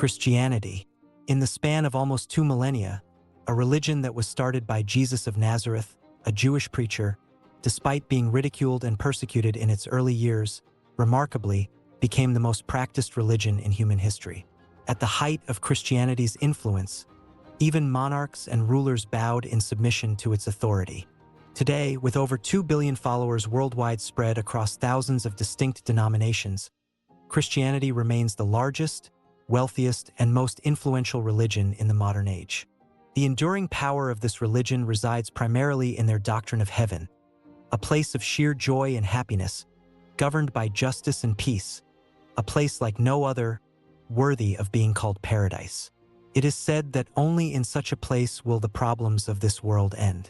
Christianity. In the span of almost 2 millennia, a religion that was started by Jesus of Nazareth, a Jewish preacher, despite being ridiculed and persecuted in its early years, remarkably, became the most practiced religion in human history. At the height of Christianity's influence, even monarchs and rulers bowed in submission to its authority. Today, with over 2 billion followers worldwide spread across thousands of distinct denominations, Christianity remains the largest, wealthiest, and most influential religion in the modern age. The enduring power of this religion resides primarily in their doctrine of heaven, a place of sheer joy and happiness, governed by justice and peace, a place like no other, worthy of being called paradise. It is said that only in such a place will the problems of this world end.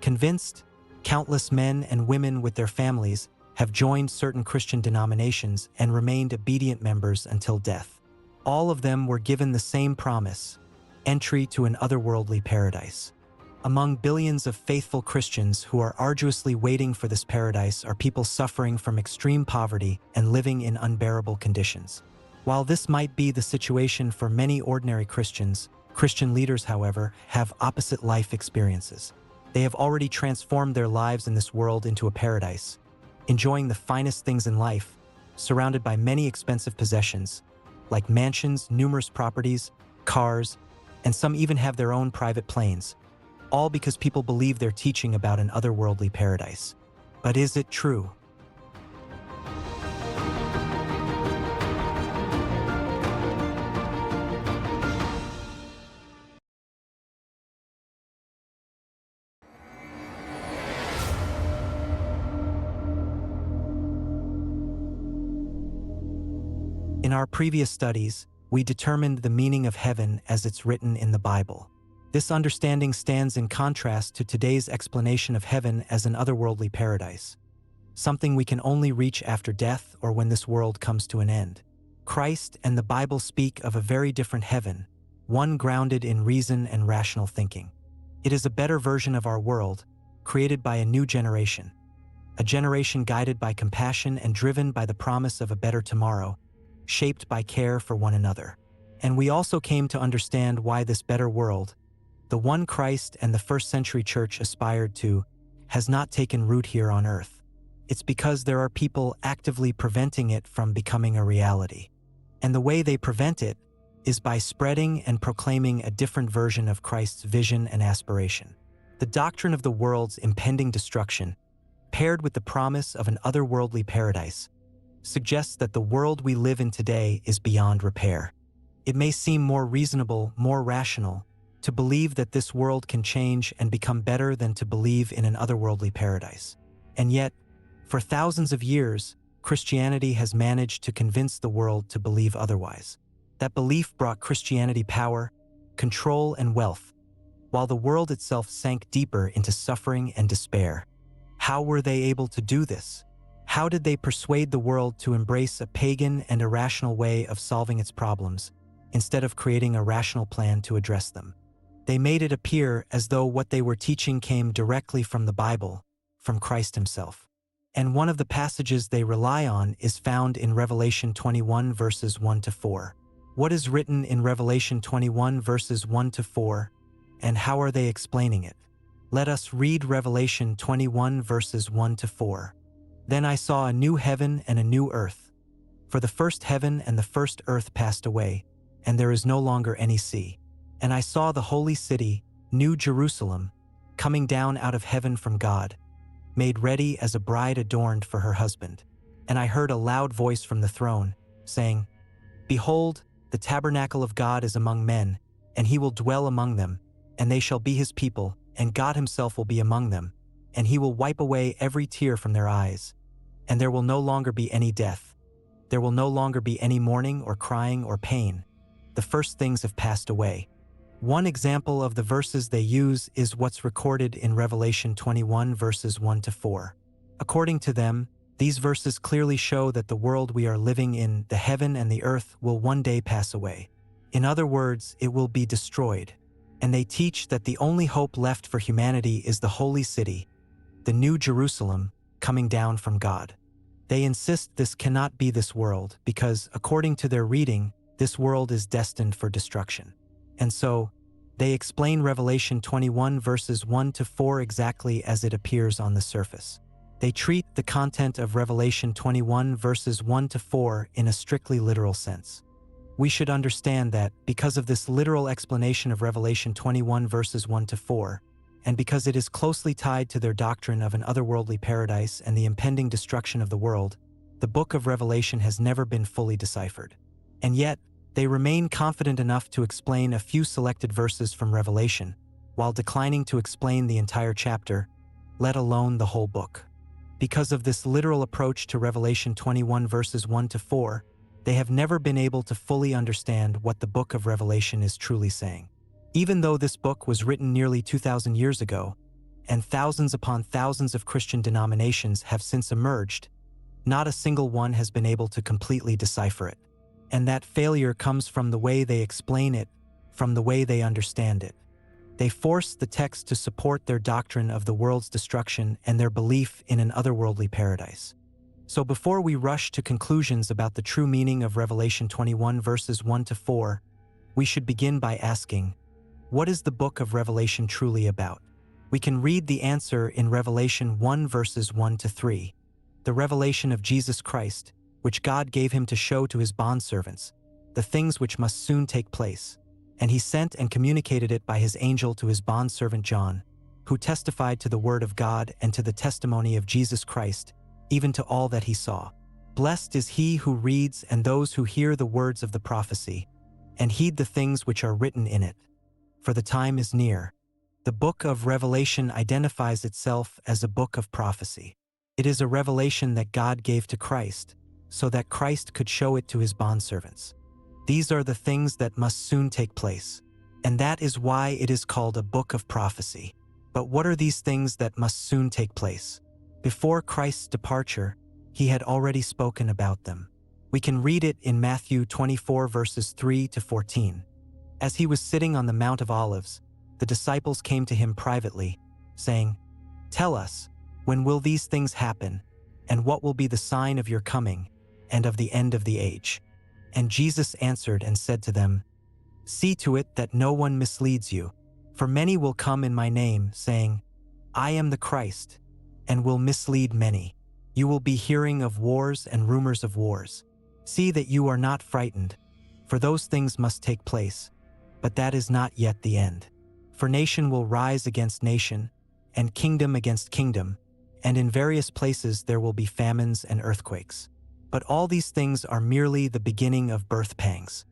Convinced, countless men and women with their families have joined certain Christian denominations and remained obedient members until death. All of them were given the same promise: entry to an otherworldly paradise. Among billions of faithful Christians who are arduously waiting for this paradise are people suffering from extreme poverty and living in unbearable conditions. While this might be the situation for many ordinary Christians, Christian leaders, however, have opposite life experiences. They have already transformed their lives in this world into a paradise, enjoying the finest things in life, surrounded by many expensive possessions, like mansions, numerous properties, cars, and some even have their own private planes, all because people believe they're teaching about an otherworldly paradise. But is it true? In our previous studies, we determined the meaning of heaven as it's written in the Bible. This understanding stands in contrast to today's explanation of heaven as an otherworldly paradise, something we can only reach after death or when this world comes to an end. Christ and the Bible speak of a very different heaven, one grounded in reason and rational thinking. It is a better version of our world, created by a new generation, a generation guided by compassion and driven by the promise of a better tomorrow, shaped by care for one another. And we also came to understand why this better world, the one Christ and the first-century church aspired to, has not taken root here on earth. It's because there are people actively preventing it from becoming a reality. And the way they prevent it is by spreading and proclaiming a different version of Christ's vision and aspiration. The doctrine of the world's impending destruction, paired with the promise of an otherworldly paradise, suggests that the world we live in today is beyond repair. It may seem more reasonable, more rational, to believe that this world can change and become better than to believe in an otherworldly paradise. And yet, for thousands of years, Christianity has managed to convince the world to believe otherwise. That belief brought Christianity power, control, and wealth, while the world itself sank deeper into suffering and despair. How were they able to do this? How did they persuade the world to embrace a pagan and irrational way of solving its problems, instead of creating a rational plan to address them? They made it appear as though what they were teaching came directly from the Bible, from Christ himself. And one of the passages they rely on is found in Revelation 21 verses 1 to 4. What is written in Revelation 21 verses 1 to 4, and how are they explaining it? Let us read Revelation 21 verses 1 to 4. Then I saw a new heaven and a new earth. For the first heaven and the first earth passed away, and there is no longer any sea. And I saw the holy city, New Jerusalem, coming down out of heaven from God, made ready as a bride adorned for her husband. And I heard a loud voice from the throne, saying, Behold, the tabernacle of God is among men, and he will dwell among them, and they shall be his people, and God himself will be among them, and he will wipe away every tear from their eyes. And there will no longer be any death. There will no longer be any mourning or crying or pain. The first things have passed away. One example of the verses they use is what's recorded in Revelation 21 verses 1 to 4. According to them, these verses clearly show that the world we are living in, the heaven and the earth, will one day pass away. In other words, it will be destroyed. And they teach that the only hope left for humanity is the holy city, the New Jerusalem, coming down from God. They insist this cannot be this world because, according to their reading, this world is destined for destruction. And so, they explain Revelation 21 verses 1 to 4 exactly as it appears on the surface. They treat the content of Revelation 21 verses 1 to 4 in a strictly literal sense. We should understand that, because of this literal explanation of Revelation 21 verses 1 to 4, and because it is closely tied to their doctrine of an otherworldly paradise and the impending destruction of the world, the book of Revelation has never been fully deciphered. And yet, they remain confident enough to explain a few selected verses from Revelation, while declining to explain the entire chapter, let alone the whole book. Because of this literal approach to Revelation 21 verses 1 to 4, they have never been able to fully understand what the book of Revelation is truly saying. Even though this book was written nearly 2,000 years ago, and thousands upon thousands of Christian denominations have since emerged, not a single one has been able to completely decipher it. And that failure comes from the way they explain it, from the way they understand it. They force the text to support their doctrine of the world's destruction and their belief in an otherworldly paradise. So before we rush to conclusions about the true meaning of Revelation 21 verses 1 to 4, we should begin by asking, what is the book of Revelation truly about? We can read the answer in Revelation 1 verses 1 to 3. The revelation of Jesus Christ, which God gave him to show to his bondservants, the things which must soon take place. And he sent and communicated it by his angel to his bondservant John, who testified to the word of God and to the testimony of Jesus Christ, even to all that he saw. Blessed is he who reads and those who hear the words of the prophecy, and heed the things which are written in it. For the time is near. The book of Revelation identifies itself as a book of prophecy. It is a revelation that God gave to Christ, so that Christ could show it to his bondservants. These are the things that must soon take place, and that is why it is called a book of prophecy. But what are these things that must soon take place? Before Christ's departure, he had already spoken about them. We can read it in Matthew 24 verses 3 to 14. As he was sitting on the Mount of Olives, the disciples came to him privately, saying, "Tell us, when will these things happen, and what will be the sign of your coming, and of the end of the age?" And Jesus answered and said to them, "See to it that no one misleads you, for many will come in my name, saying, 'I am the Christ,' and will mislead many. You will be hearing of wars and rumors of wars. See that you are not frightened, for those things must take place, but that is not yet the end. For nation will rise against nation, and kingdom against kingdom, and in various places there will be famines and earthquakes. But all these things are merely the beginning of birth pangs.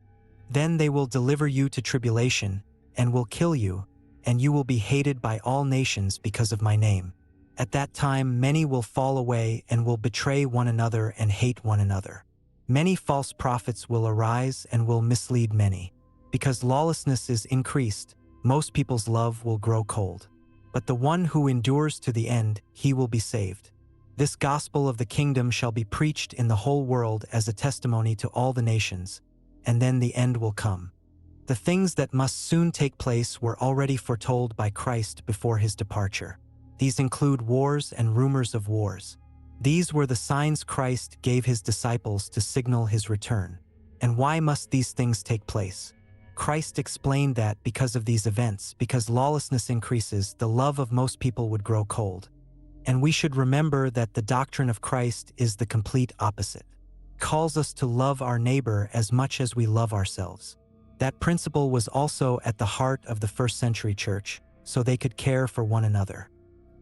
Then they will deliver you to tribulation, and will kill you, and you will be hated by all nations because of my name. At that time many will fall away and will betray one another and hate one another. Many false prophets will arise and will mislead many. Because lawlessness is increased, most people's love will grow cold. But the one who endures to the end, he will be saved. This gospel of the kingdom shall be preached in the whole world as a testimony to all the nations, and then the end will come." The things that must soon take place were already foretold by Christ before his departure. These include wars and rumors of wars. These were the signs Christ gave his disciples to signal his return. And why must these things take place? Christ explained that because of these events, because lawlessness increases, the love of most people would grow cold. And we should remember that the doctrine of Christ is the complete opposite. It calls us to love our neighbor as much as we love ourselves. That principle was also at the heart of the first century church, so they could care for one another.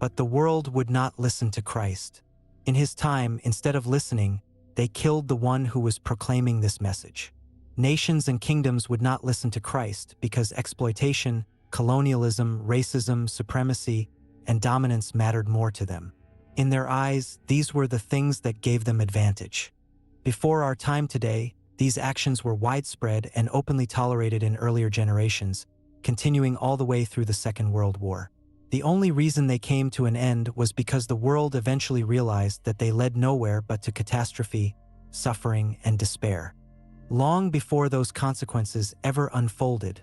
But the world would not listen to Christ. In his time, instead of listening, they killed the one who was proclaiming this message. Nations and kingdoms would not listen to Christ because exploitation, colonialism, racism, supremacy, and dominance mattered more to them. In their eyes, these were the things that gave them advantage. Before our time today, these actions were widespread and openly tolerated in earlier generations, continuing all the way through the Second World War. The only reason they came to an end was because the world eventually realized that they led nowhere but to catastrophe, suffering, and despair. Long before those consequences ever unfolded,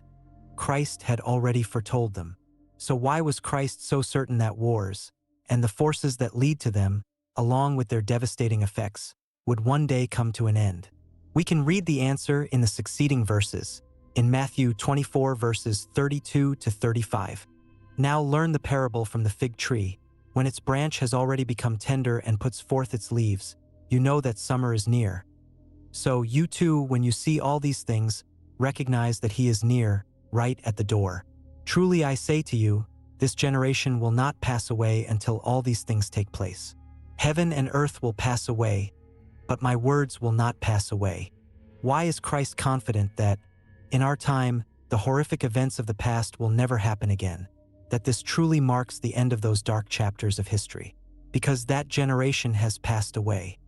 Christ had already foretold them. So why was Christ so certain that wars, and the forces that lead to them, along with their devastating effects, would one day come to an end? We can read the answer in the succeeding verses, in Matthew 24 verses 32 to 35. Now learn the parable from the fig tree. When its branch has already become tender and puts forth its leaves, you know that summer is near. So you too, when you see all these things, recognize that he is near, right at the door. Truly I say to you, this generation will not pass away until all these things take place. Heaven and earth will pass away, but my words will not pass away. Why is Christ confident that, in our time, the horrific events of the past will never happen again? That this truly marks the end of those dark chapters of history? Because that generation has passed away.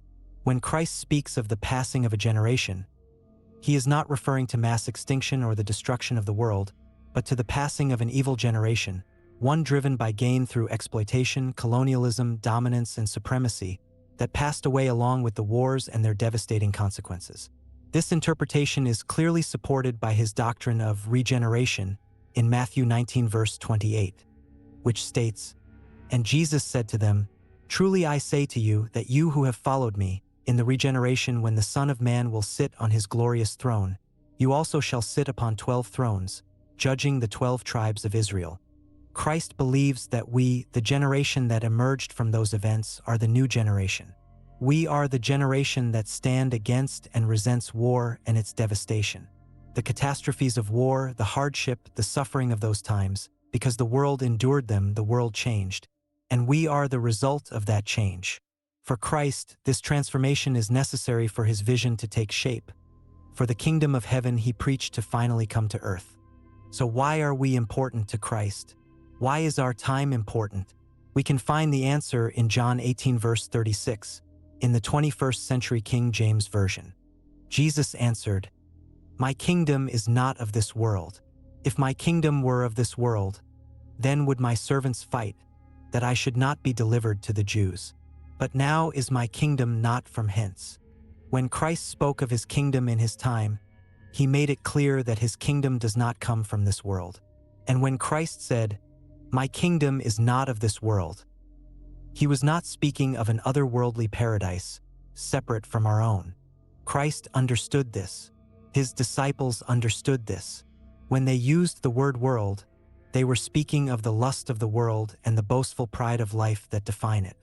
When Christ speaks of the passing of a generation, he is not referring to mass extinction or the destruction of the world, but to the passing of an evil generation, one driven by gain through exploitation, colonialism, dominance, and supremacy, that passed away along with the wars and their devastating consequences. This interpretation is clearly supported by his doctrine of regeneration in Matthew 19 verse 28, which states, "And Jesus said to them, Truly I say to you that you who have followed me, in the regeneration when the Son of Man will sit on his glorious throne, you also shall sit upon 12 thrones, judging the 12 tribes of Israel." Christ believes that we, the generation that emerged from those events, are the new generation. We are the generation that stand against and resents war and its devastation. The catastrophes of war, the hardship, the suffering of those times, because the world endured them, the world changed. And we are the result of that change. For Christ, this transformation is necessary for his vision to take shape. For the kingdom of heaven he preached to finally come to earth. So why are we important to Christ? Why is our time important? We can find the answer in John 18 verse 36, in the 21st century King James Version. Jesus answered, "My kingdom is not of this world. If my kingdom were of this world, then would my servants fight, that I should not be delivered to the Jews. But now is my kingdom not from hence." When Christ spoke of his kingdom in his time, he made it clear that his kingdom does not come from this world. And when Christ said, "My kingdom is not of this world," he was not speaking of an otherworldly paradise, separate from our own. Christ understood this. His disciples understood this. When they used the word world, they were speaking of the lust of the world and the boastful pride of life that define it.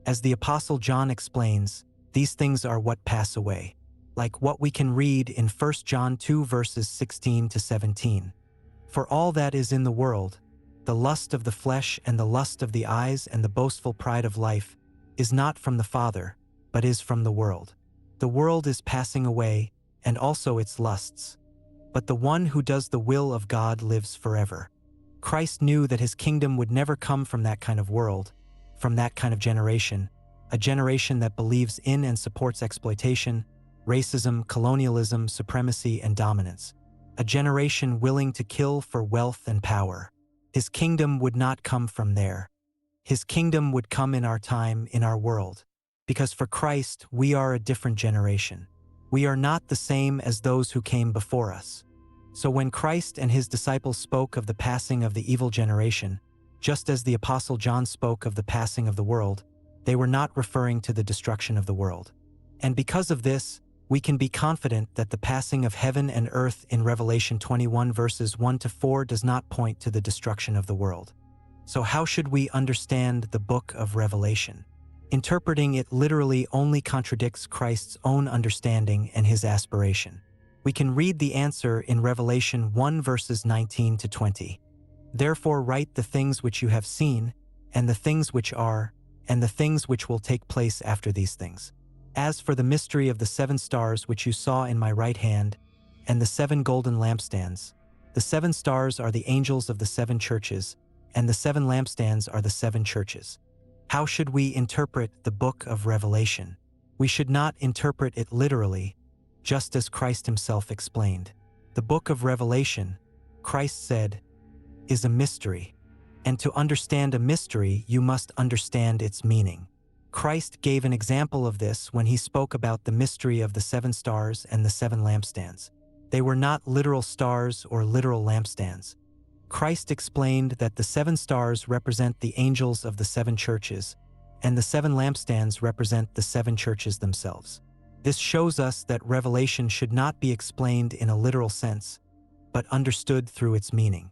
As the Apostle John explains, these things are what pass away, like what we can read in 1 John 2 verses 16 to 17. "For all that is in the world, the lust of the flesh and the lust of the eyes and the boastful pride of life, is not from the Father, but is from the world. The world is passing away, and also its lusts. But the one who does the will of God lives forever." Christ knew that his kingdom would never come from that kind of world, from that kind of generation, a generation that believes in and supports exploitation, racism, colonialism, supremacy, and dominance, a generation willing to kill for wealth and power. His kingdom would not come from there. His kingdom would come in our time, in our world. Because for Christ, we are a different generation. We are not the same as those who came before us. So when Christ and his disciples spoke of the passing of the evil generation, just as the Apostle John spoke of the passing of the world, they were not referring to the destruction of the world. And because of this, we can be confident that the passing of heaven and earth in Revelation 21 verses 1 to 4 does not point to the destruction of the world. So how should we understand the book of Revelation? Interpreting it literally only contradicts Christ's own understanding and his aspiration. We can read the answer in Revelation 1 verses 19 to 20. "Therefore write the things which you have seen, and the things which are, and the things which will take place after these things. As for the mystery of the 7 stars which you saw in my right hand, and the 7 golden lampstands, the 7 stars are the angels of the 7 churches, and the 7 lampstands are the 7 churches." How should we interpret the book of Revelation? We should not interpret it literally, just as Christ himself explained. The book of Revelation, Christ said, is a mystery. And to understand a mystery, you must understand its meaning. Christ gave an example of this when he spoke about the mystery of the 7 stars and the 7 lampstands. They were not literal stars or literal lampstands. Christ explained that the 7 stars represent the angels of the 7 churches, and the 7 lampstands represent the 7 churches themselves. This shows us that revelation should not be explained in a literal sense, but understood through its meaning.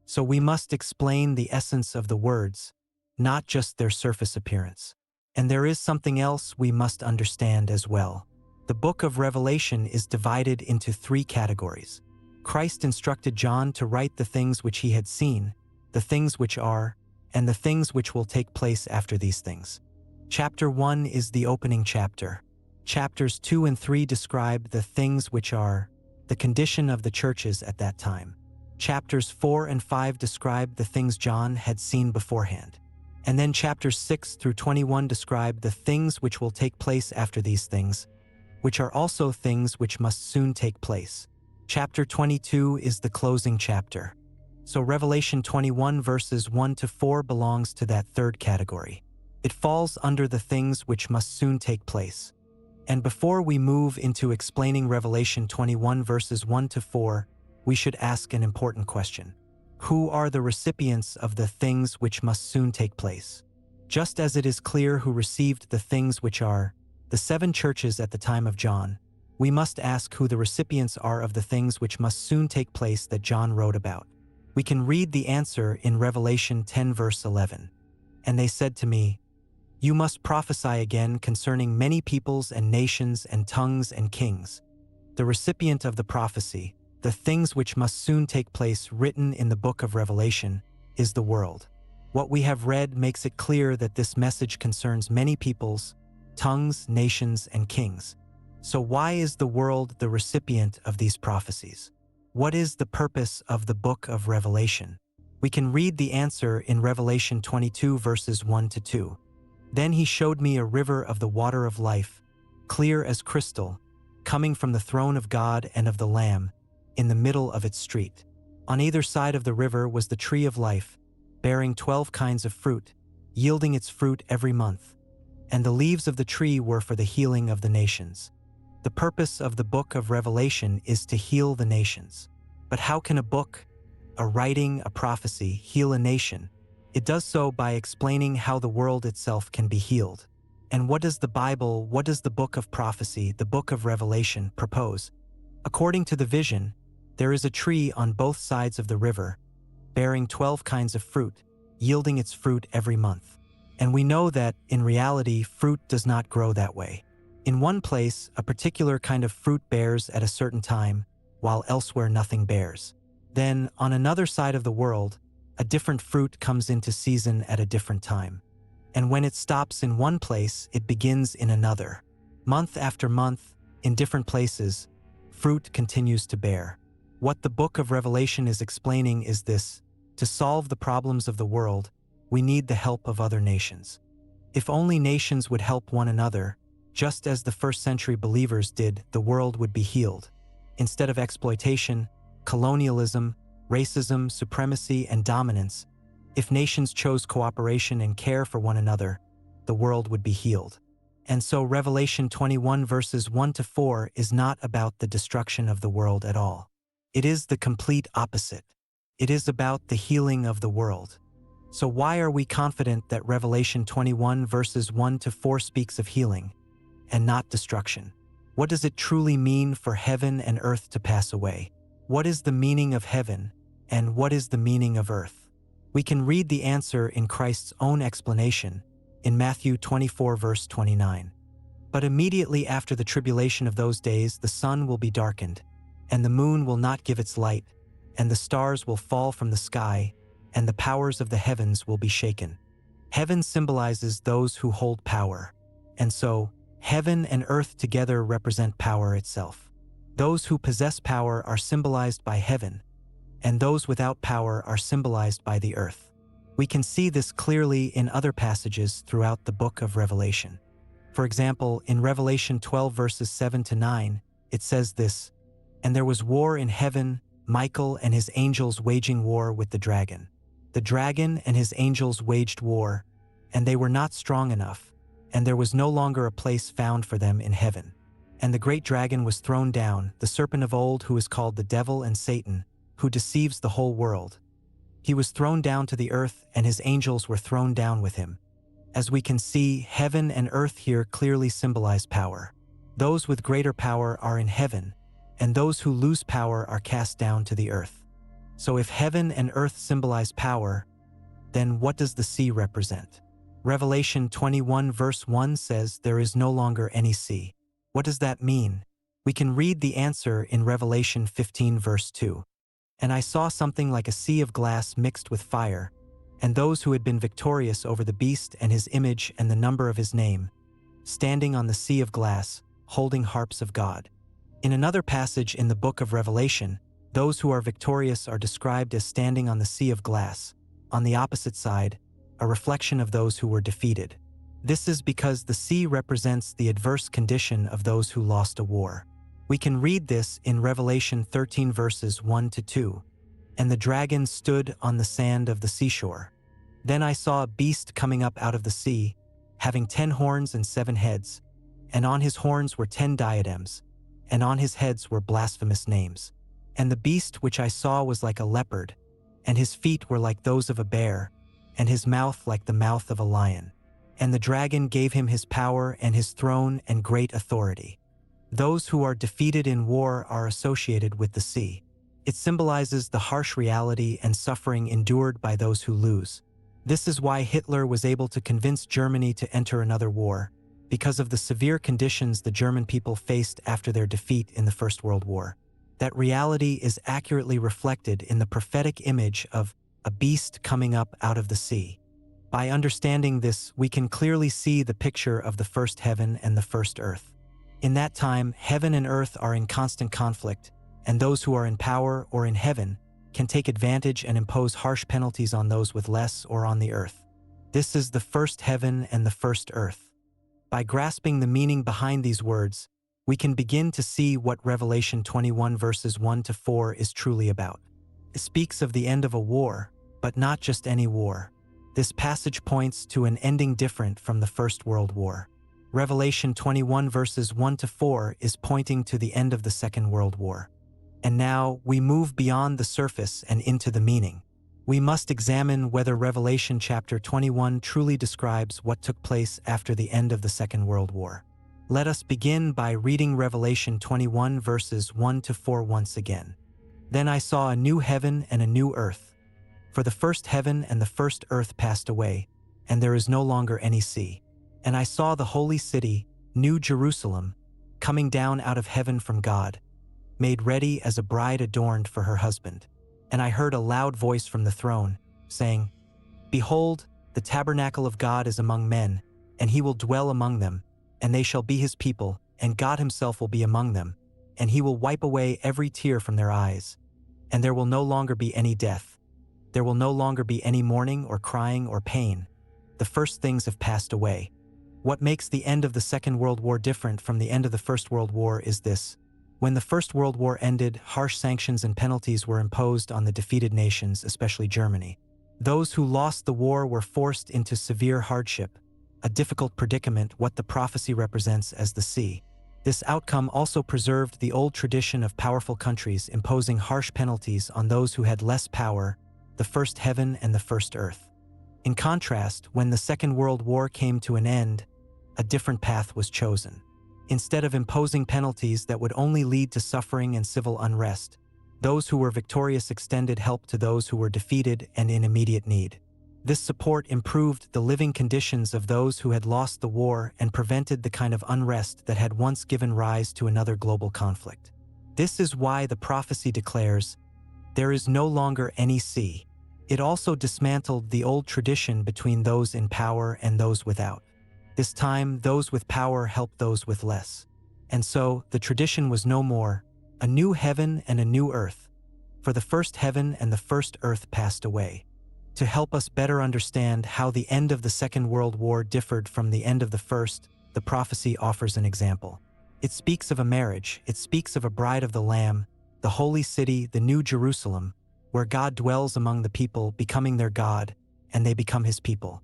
So we must explain the essence of the words, not just their surface appearance. And there is something else we must understand as well. The book of Revelation is divided into 3 categories. Christ instructed John to write the things which he had seen, the things which are, and the things which will take place after these things. Chapter 1 is the opening chapter. Chapters 2 and 3 describe the things which are, the condition of the churches at that time. Chapters 4 and 5 describe the things John had seen beforehand. And then chapters 6 through 21 describe the things which will take place after these things, which are also things which must soon take place. Chapter 22 is the closing chapter. So Revelation 21 verses 1 to 4 belongs to that 3rd category. It falls under the things which must soon take place. And before we move into explaining Revelation 21 verses 1 to 4, we should ask an important question. Who are the recipients of the things which must soon take place? Just as it is clear who received the things which are, the 7 churches at the time of John, we must ask who the recipients are of the things which must soon take place that John wrote about. We can read the answer in Revelation 10 verse 11. And they said to me, "You must prophesy again concerning many peoples and nations and tongues and kings." The recipient of the prophecy, the things which must soon take place written in the book of Revelation, is the world. What we have read makes it clear that this message concerns many peoples, tongues, nations, and kings. So why is the world the recipient of these prophecies? What is the purpose of the book of Revelation? We can read the answer in Revelation 22 verses 1 to 2. Then he showed me a river of the water of life, clear as crystal, coming from the throne of God and of the Lamb, in the middle of its street. On either side of the river was the tree of life, bearing 12 kinds of fruit, yielding its fruit every month. And the leaves of the tree were for the healing of the nations. The purpose of the book of Revelation is to heal the nations. But how can a book, a writing, a prophecy, heal a nation? It does so by explaining how the world itself can be healed. And what does the Bible, what does the book of prophecy, the book of Revelation, propose? According to the vision, there is a tree on both sides of the river, bearing 12 kinds of fruit, yielding its fruit every month. And we know that, in reality, fruit does not grow that way. In one place, a particular kind of fruit bears at a certain time, while elsewhere nothing bears. Then, on another side of the world, a different fruit comes into season at a different time. And when it stops in one place, it begins in another. Month after month, in different places, fruit continues to bear. What the book of Revelation is explaining is this: to solve the problems of the world, we need the help of other nations. If only nations would help one another, just as the first century believers did, the world would be healed. Instead of exploitation, colonialism, racism, supremacy, and dominance, if nations chose cooperation and care for one another, the world would be healed. And so Revelation 21 verses 1 to 4 is not about the destruction of the world at all. It is the complete opposite. It is about the healing of the world. So why are we confident that Revelation 21 verses 1 to 4 speaks of healing and not destruction? What does it truly mean for heaven and earth to pass away? What is the meaning of heaven, and what is the meaning of earth? We can read the answer in Christ's own explanation in Matthew 24 verse 29. But immediately after the tribulation of those days, the sun will be darkened, and the moon will not give its light, and the stars will fall from the sky, and the powers of the heavens will be shaken. Heaven symbolizes those who hold power, and so heaven and earth together represent power itself. Those who possess power are symbolized by heaven, and those without power are symbolized by the earth. We can see this clearly in other passages throughout the book of Revelation. For example, in Revelation 12 verses 7 to 9, it says this: "And there was war in heaven, Michael and his angels waging war with the dragon. The dragon and his angels waged war, and they were not strong enough, and there was no longer a place found for them in heaven. And the great dragon was thrown down, the serpent of old, who is called the devil and Satan, who deceives the whole world. He was thrown down to the earth, and his angels were thrown down with him." As we can see, heaven and earth here clearly symbolize power. Those with greater power are in heaven, and those who lose power are cast down to the earth. So if heaven and earth symbolize power, then what does the sea represent? Revelation 21 verse 1 says there is no longer any sea. What does that mean? We can read the answer in Revelation 15 verse 2. And I saw something like a sea of glass mixed with fire, and those who had been victorious over the beast and his image and the number of his name, standing on the sea of glass, holding harps of God. In another passage in the book of Revelation, those who are victorious are described as standing on the sea of glass. On the opposite side, a reflection of those who were defeated. This is because the sea represents the adverse condition of those who lost a war. We can read this in Revelation 13 verses 1 to 2. And the dragon stood on the sand of the seashore. Then I saw a beast coming up out of the sea, having 10 horns and 7 heads, and on his horns were 10 diadems, and on his heads were blasphemous names. And the beast which I saw was like a leopard, and his feet were like those of a bear, and his mouth like the mouth of a lion. And the dragon gave him his power and his throne and great authority. Those who are defeated in war are associated with the sea. It symbolizes the harsh reality and suffering endured by those who lose. This is why Hitler was able to convince Germany to enter another war, because of the severe conditions the German people faced after their defeat in the First World War. That reality is accurately reflected in the prophetic image of a beast coming up out of the sea. By understanding this, we can clearly see the picture of the first heaven and the first earth. In that time, heaven and earth are in constant conflict, and those who are in power or in heaven can take advantage and impose harsh penalties on those with less or on the earth. This is the first heaven and the first earth. By grasping the meaning behind these words, we can begin to see what Revelation 21 verses 1 to 4 is truly about. It speaks of the end of a war, but not just any war. This passage points to an ending different from the First World War. Revelation 21 verses 1 to 4 is pointing to the end of the Second World War. And now we move beyond the surface and into the meaning. We must examine whether Revelation chapter 21 truly describes what took place after the end of the Second World War. Let us begin by reading Revelation 21 verses 1 to 4 once again. Then I saw a new heaven and a new earth. For the first heaven and the first earth passed away, and there is no longer any sea. And I saw the holy city, New Jerusalem, coming down out of heaven from God, made ready as a bride adorned for her husband. And I heard a loud voice from the throne, saying, Behold, the tabernacle of God is among men, and he will dwell among them, and they shall be his people, and God himself will be among them, and he will wipe away every tear from their eyes. And there will no longer be any death. There will no longer be any mourning or crying or pain. The first things have passed away. What makes the end of the Second World War different from the end of the First World War is this. When the First World War ended, harsh sanctions and penalties were imposed on the defeated nations, especially Germany. Those who lost the war were forced into severe hardship, a difficult predicament, what the prophecy represents as the sea. This outcome also preserved the old tradition of powerful countries imposing harsh penalties on those who had less power, the first heaven and the first earth. In contrast, when the Second World War came to an end, a different path was chosen. Instead of imposing penalties that would only lead to suffering and civil unrest, those who were victorious extended help to those who were defeated and in immediate need. This support improved the living conditions of those who had lost the war and prevented the kind of unrest that had once given rise to another global conflict. This is why the prophecy declares, "There is no longer any sea." It also dismantled the old tradition between those in power and those without. This time, those with power helped those with less. And so, the tradition was no more, a new heaven and a new earth. For the first heaven and the first earth passed away. To help us better understand how the end of the Second World War differed from the end of the first, the prophecy offers an example. It speaks of a marriage, it speaks of a bride of the Lamb, the holy city, the New Jerusalem, where God dwells among the people, becoming their God, and they become his people.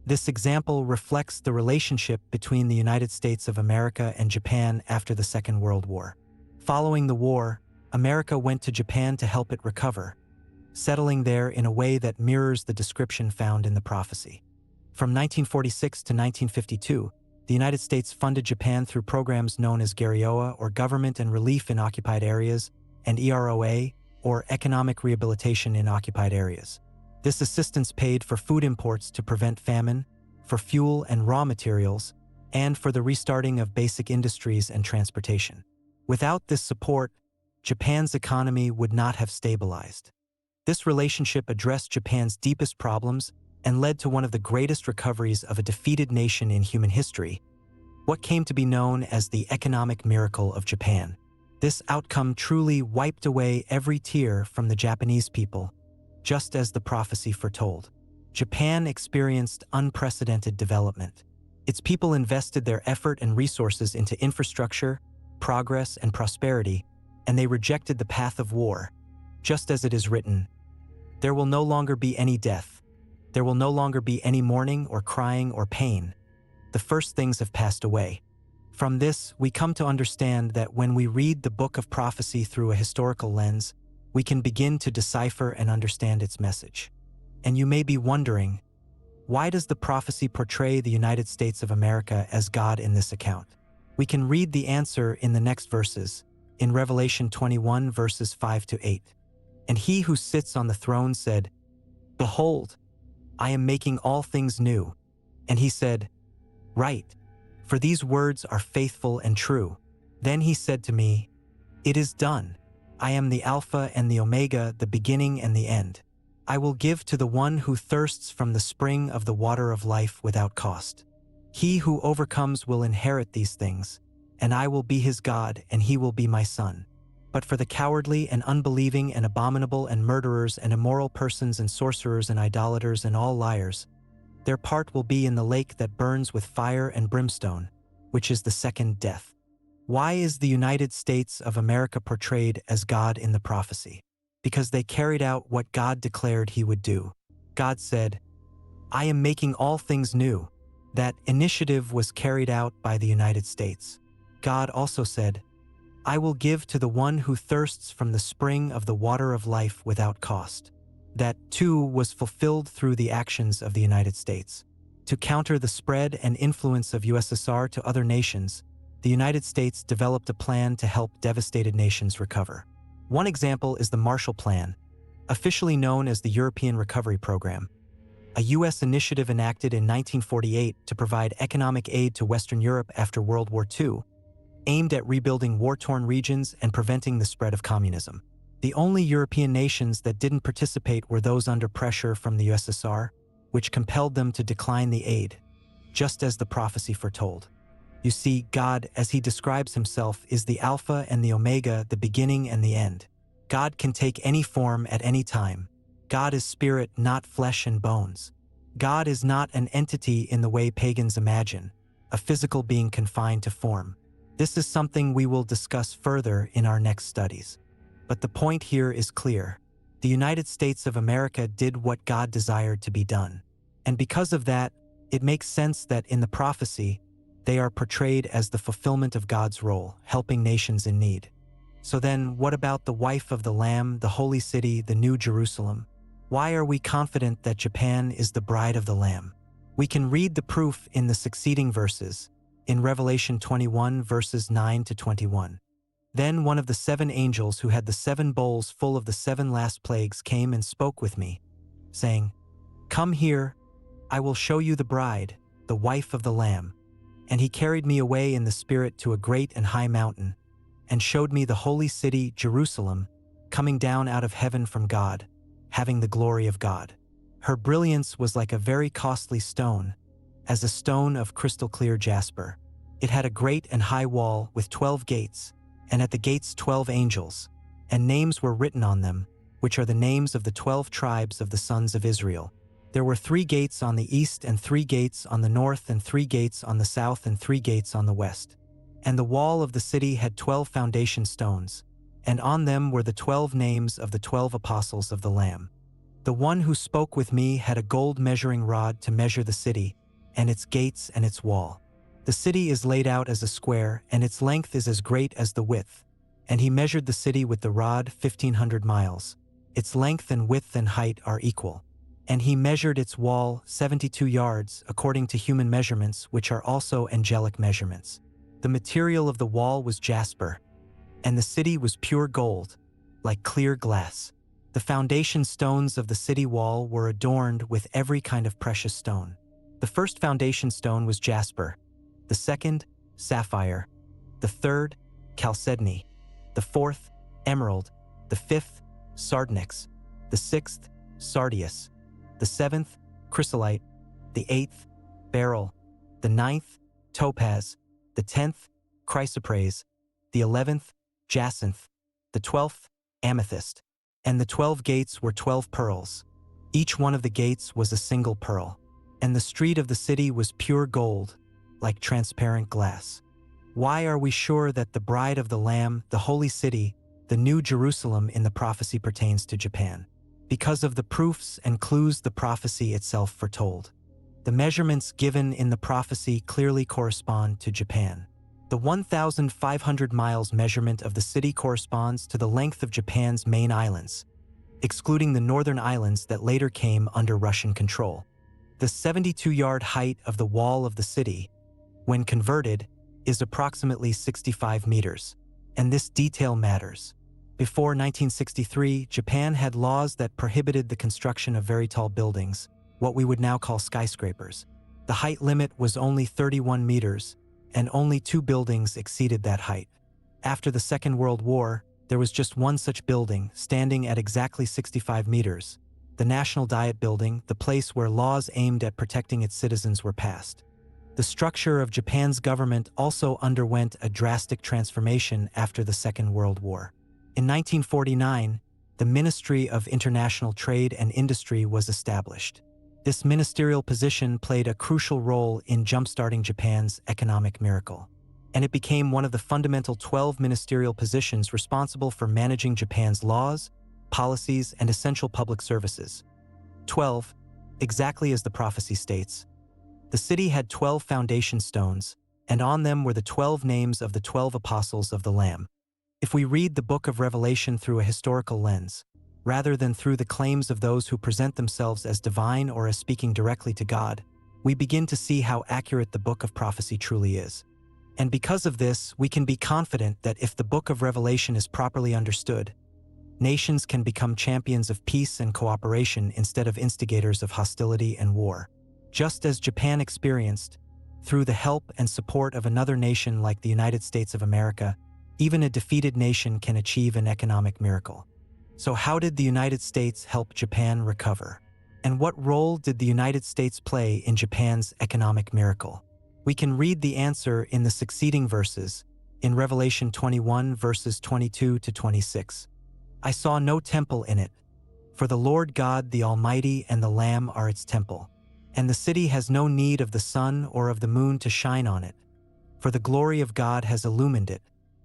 This example reflects the relationship between the United States of America and Japan after the Second World War. Following the war, America went to Japan to help it recover, settling there in a way that mirrors the description found in the prophecy. From 1946 to 1952, The United States funded Japan through programs known as GARIOA, or Government and Relief in Occupied Areas, and EROA, or Economic Rehabilitation in Occupied Areas. This assistance paid for food imports to prevent famine, for fuel and raw materials, and for the restarting of basic industries and transportation. Without this support, Japan's economy would not have stabilized. This relationship addressed Japan's deepest problems and led to one of the greatest recoveries of a defeated nation in human history, what came to be known as the economic miracle of Japan. This outcome truly wiped away every tear from the Japanese people, just as the prophecy foretold. Japan experienced unprecedented development. Its people invested their effort and resources into infrastructure, progress, and prosperity, and they rejected the path of war. Just as it is written, "There will no longer be any death. There will no longer be any mourning or crying or pain. The first things have passed away." From this, we come to understand that when we read the book of prophecy through a historical lens, we can begin to decipher and understand its message. And you may be wondering, why does the prophecy portray the United States of America as God in this account? We can read the answer in the next verses, in Revelation 21 verses 5 to 8. "And he who sits on the throne said, 'Behold, I am making all things new.' And he said, 'Write, for these words are faithful and true.' Then he said to me, 'It is done. I am the Alpha and the Omega, the beginning and the end. I will give to the one who thirsts from the spring of the water of life without cost. He who overcomes will inherit these things, and I will be his God, and he will be my son. But for the cowardly and unbelieving and abominable and murderers and immoral persons and sorcerers and idolaters and all liars, their part will be in the lake that burns with fire and brimstone, which is the second death." Why is the United States of America portrayed as God in the prophecy? Because they carried out what God declared he would do. God said, "I am making all things new." That initiative was carried out by the United States. God also said, "I will give to the one who thirsts from the spring of the water of life without cost." That, too, was fulfilled through the actions of the United States. To counter the spread and influence of USSR to other nations, the United States developed a plan to help devastated nations recover. One example is the Marshall Plan, officially known as the European Recovery Program, a U.S. initiative enacted in 1948 to provide economic aid to Western Europe after World War II, aimed at rebuilding war-torn regions and preventing the spread of communism. The only European nations that didn't participate were those under pressure from the USSR, which compelled them to decline the aid, just as the prophecy foretold. You see, God, as he describes himself, is the Alpha and the Omega, the beginning and the end. God can take any form at any time. God is spirit, not flesh and bones. God is not an entity in the way pagans imagine, a physical being confined to form. This is something we will discuss further in our next studies. But the point here is clear. The United States of America did what God desired to be done. And because of that, it makes sense that in the prophecy, they are portrayed as the fulfillment of God's role, helping nations in need. So then, what about the wife of the Lamb, the holy city, the New Jerusalem? Why are we confident that Japan is the bride of the Lamb? We can read the proof in the succeeding verses, in Revelation 21 verses 9 to 21. Then one of the 7 angels who had the 7 bowls full of the 7 last plagues came and spoke with me, saying, "Come here, I will show you the bride, the wife of the Lamb." And he carried me away in the spirit to a great and high mountain, and showed me the holy city, Jerusalem, coming down out of heaven from God, having the glory of God. Her brilliance was like a very costly stone, as a stone of crystal clear jasper. It had a great and high wall with 12 gates, and at the gates 12 angels, and names were written on them, which are the names of the 12 tribes of the sons of Israel. There were 3 gates on the east and 3 gates on the north and 3 gates on the south and 3 gates on the west. And the wall of the city had 12 foundation stones, and on them were the 12 names of the 12 apostles of the Lamb. The one who spoke with me had a gold measuring rod to measure the city, and its gates and its wall. The city is laid out as a square, and its length is as great as the width. And he measured the city with the rod 1,500 miles. Its length and width and height are equal. and he measured its wall 72 yards according to human measurements, which are also angelic measurements. The material of the wall was jasper, and the city was pure gold, like clear glass. The foundation stones of the city wall were adorned with every kind of precious stone. The first foundation stone was jasper, the second, sapphire, the third, chalcedony, the fourth, emerald, the fifth, sardonyx, the sixth, sardius, the seventh, chrysolite, the eighth, beryl, the ninth, topaz, the 10th, chrysoprase, the 11th, jacinth, the 12th, amethyst, and the 12 gates were 12 pearls. Each one of the gates was a single pearl, and the street of the city was pure gold, like transparent glass. Why are we sure that the bride of the Lamb, the holy city, the New Jerusalem in the prophecy pertains to Japan? Because of the proofs and clues the prophecy itself foretold. The measurements given in the prophecy clearly correspond to Japan. The 1,500 miles measurement of the city corresponds to the length of Japan's main islands, excluding the northern islands that later came under Russian control. The 72-yard height of the wall of the city, when converted, is approximately 65 meters, and this detail matters. Before 1963, Japan had laws that prohibited the construction of very tall buildings, what we would now call skyscrapers. The height limit was only 31 meters, and only 2 buildings exceeded that height. After the Second World War, there was just one such building, standing at exactly 65 meters. The National Diet Building, the place where laws aimed at protecting its citizens were passed. The structure of Japan's government also underwent a drastic transformation after the Second World War. In 1949, the Ministry of International Trade and Industry was established. This ministerial position played a crucial role in jump-starting Japan's economic miracle, and it became one of the fundamental 12 ministerial positions responsible for managing Japan's laws, policies, and essential public services. 12, exactly as the prophecy states. The city had 12 foundation stones, and on them were the 12 names of the 12 apostles of the Lamb. If we read the book of Revelation through a historical lens, rather than through the claims of those who present themselves as divine or as speaking directly to God, we begin to see how accurate the book of prophecy truly is. And because of this, we can be confident that if the book of Revelation is properly understood, nations can become champions of peace and cooperation instead of instigators of hostility and war. Just as Japan experienced, through the help and support of another nation like the United States of America, even a defeated nation can achieve an economic miracle. So how did the United States help Japan recover? And what role did the United States play in Japan's economic miracle? We can read the answer in the succeeding verses, in Revelation 21 verses 22 to 26. I saw no temple in it, for the Lord God the Almighty and the Lamb are its temple. And the city has no need of the sun or of the moon to shine on it, for the glory of God has illumined it,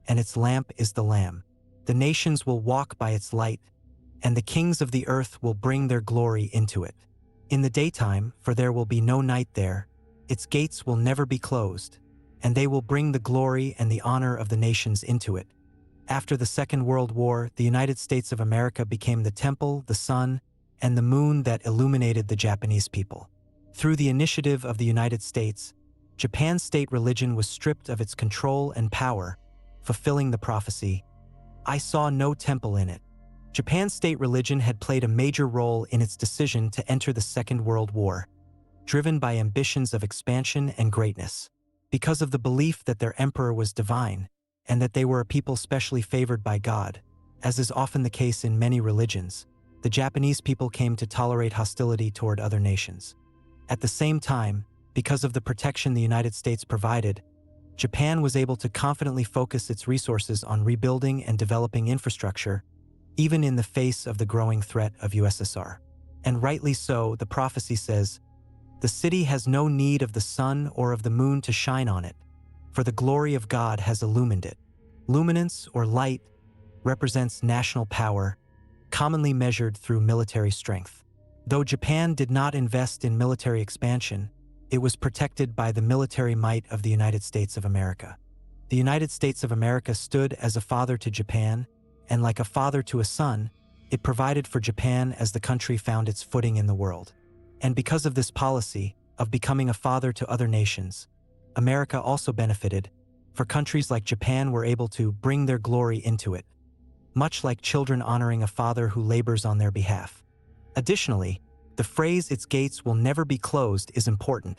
and its lamp is the Lamb. The nations will walk by its light, and the kings of the earth will bring their glory into it. In the daytime, for there will be no night there, its gates will never be closed, and they will bring the glory and the honor of the nations into it. After the Second World War, the United States of America became the temple, the sun, and the moon that illuminated the Japanese people. Through the initiative of the United States, Japan's state religion was stripped of its control and power, fulfilling the prophecy, I saw no temple in it. Japan's state religion had played a major role in its decision to enter the Second World War, driven by ambitions of expansion and greatness. Because of the belief that their emperor was divine, and that they were a people specially favored by God, as is often the case in many religions, the Japanese people came to tolerate hostility toward other nations. At the same time, because of the protection the United States provided, Japan was able to confidently focus its resources on rebuilding and developing infrastructure, even in the face of the growing threat of USSR. And rightly so, the prophecy says, the city has no need of the sun or of the moon to shine on it, for the glory of God has illumined it. Luminance, or light, represents national power, commonly measured through military strength. Though Japan did not invest in military expansion, it was protected by the military might of the United States of America. The United States of America stood as a father to Japan, and like a father to a son, it provided for Japan as the country found its footing in the world. And because of this policy of becoming a father to other nations, America also benefited, for countries like Japan were able to bring their glory into it, much like children honoring a father who labors on their behalf. Additionally, the phrase "its gates will never be closed" is important,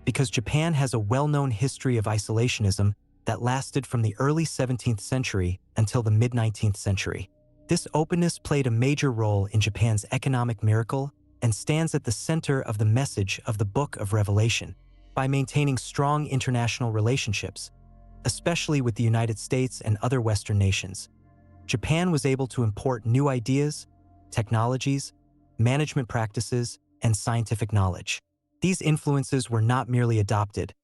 because Japan has a well-known history of isolationism that lasted from the early 17th century until the mid-19th century. This openness played a major role in Japan's economic miracle and stands at the center of the message of the Book of Revelation. By maintaining strong international relationships, especially with the United States and other Western nations, Japan was able to import new ideas, technologies, management practices, and scientific knowledge. These influences were not merely adopted,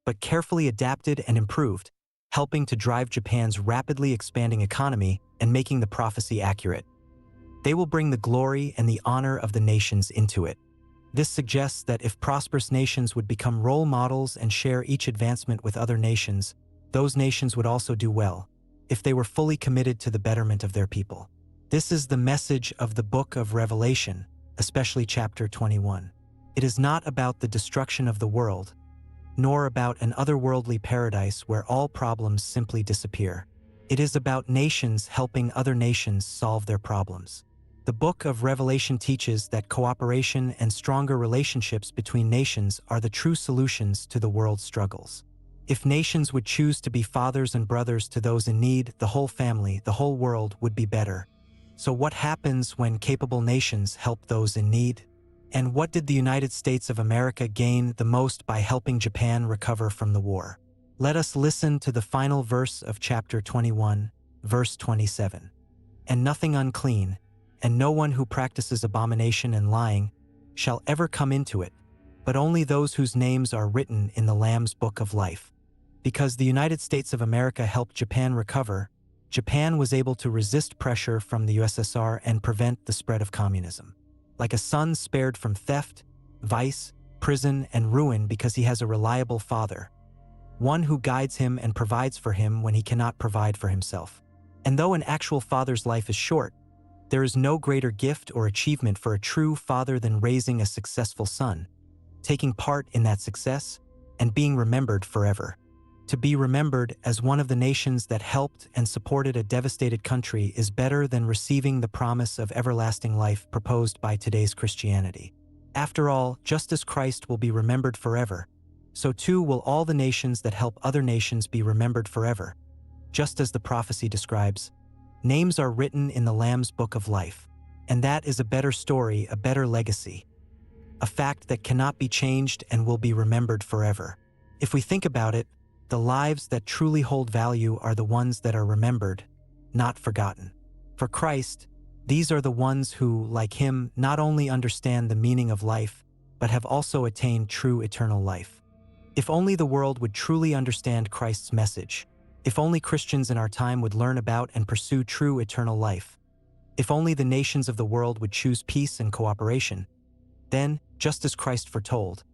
but carefully adapted and improved, helping to drive Japan's rapidly expanding economy and making the prophecy accurate. They will bring the glory and the honor of the nations into it. This suggests that if prosperous nations would become role models and share each advancement with other nations, those nations would also do well, if they were fully committed to the betterment of their people. This is the message of the Book of Revelation, especially chapter 21. It is not about the destruction of the world, nor about an otherworldly paradise where all problems simply disappear. It is about nations helping other nations solve their problems. The Book of Revelation teaches that cooperation and stronger relationships between nations are the true solutions to the world's struggles. If nations would choose to be fathers and brothers to those in need, the whole family, the whole world would be better. So what happens when capable nations help those in need? And what did the United States of America gain the most by helping Japan recover from the war? Let us listen to the final verse of chapter 21, verse 27. "And nothing unclean, and no one who practices abomination and lying shall ever come into it, but only those whose names are written in the Lamb's Book of Life." Because the United States of America helped Japan recover, Japan was able to resist pressure from the USSR and prevent the spread of communism. Like a son spared from theft, vice, prison, and ruin because he has a reliable father, one who guides him and provides for him when he cannot provide for himself. And though an actual father's life is short, there is no greater gift or achievement for a true father than raising a successful son, taking part in that success, and being remembered forever. To be remembered as one of the nations that helped and supported a devastated country is better than receiving the promise of everlasting life proposed by today's Christianity. After all, just as Christ will be remembered forever, so too will all the nations that help other nations be remembered forever. Just as the prophecy describes, names are written in the Lamb's Book of Life, and that is a better story, a better legacy, a fact that cannot be changed and will be remembered forever. If we think about it, the lives that truly hold value are the ones that are remembered, not forgotten. For Christ, these are the ones who, like him, not only understand the meaning of life, but have also attained true eternal life. If only the world would truly understand Christ's message, if only Christians in our time would learn about and pursue true eternal life, if only the nations of the world would choose peace and cooperation, then, just as Christ foretold,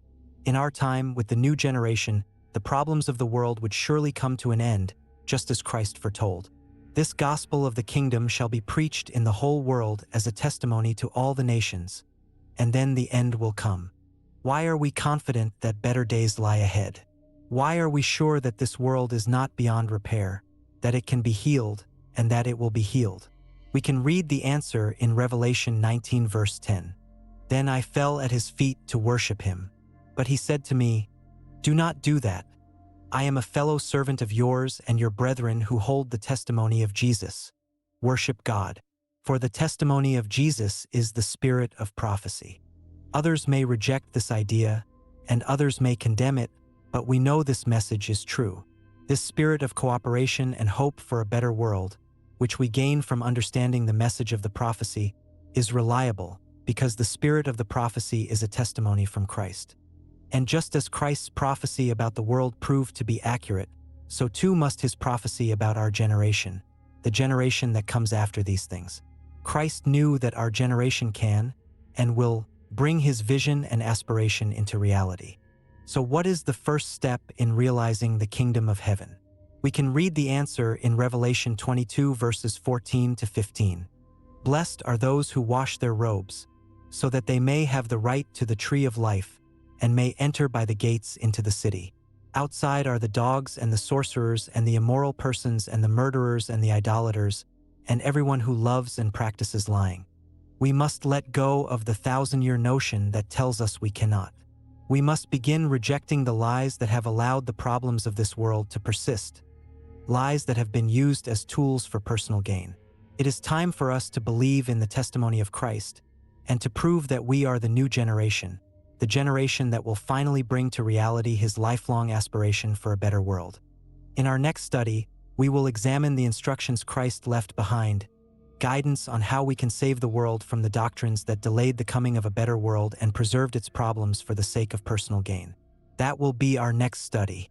in our time, with the new generation, the problems of the world would surely come to an end, just as Christ foretold. This gospel of the kingdom shall be preached in the whole world as a testimony to all the nations, and then the end will come. Why are we confident that better days lie ahead? Why are we sure that this world is not beyond repair, that it can be healed, and that it will be healed? We can read the answer in Revelation 19 verse 10. "Then I fell at his feet to worship him. But he said to me, 'Do not do that. I am a fellow servant of yours and your brethren who hold the testimony of Jesus. Worship God. For the testimony of Jesus is the spirit of prophecy.'" Others may reject this idea, and others may condemn it, but we know this message is true. This spirit of cooperation and hope for a better world, which we gain from understanding the message of the prophecy, is reliable because the spirit of the prophecy is a testimony from Christ. And just as Christ's prophecy about the world proved to be accurate, so too must his prophecy about our generation, the generation that comes after these things. Christ knew that our generation can and will bring his vision and aspiration into reality. So what is the first step in realizing the kingdom of heaven? We can read the answer in Revelation 22 verses 14 to 15. Blessed are those who wash their robes, so that they may have the right to the tree of life, and may enter by the gates into the city. Outside are the dogs and the sorcerers and the immoral persons and the murderers and the idolaters, and everyone who loves and practices lying. We must let go of the thousand-year notion that tells us we cannot. We must begin rejecting the lies that have allowed the problems of this world to persist, lies that have been used as tools for personal gain. It is time for us to believe in the testimony of Christ and to prove that we are the new generation, the generation that will finally bring to reality his lifelong aspiration for a better world. In our next study, we will examine the instructions Christ left behind, guidance on how we can save the world from the doctrines that delayed the coming of a better world and preserved its problems for the sake of personal gain. That will be our next study.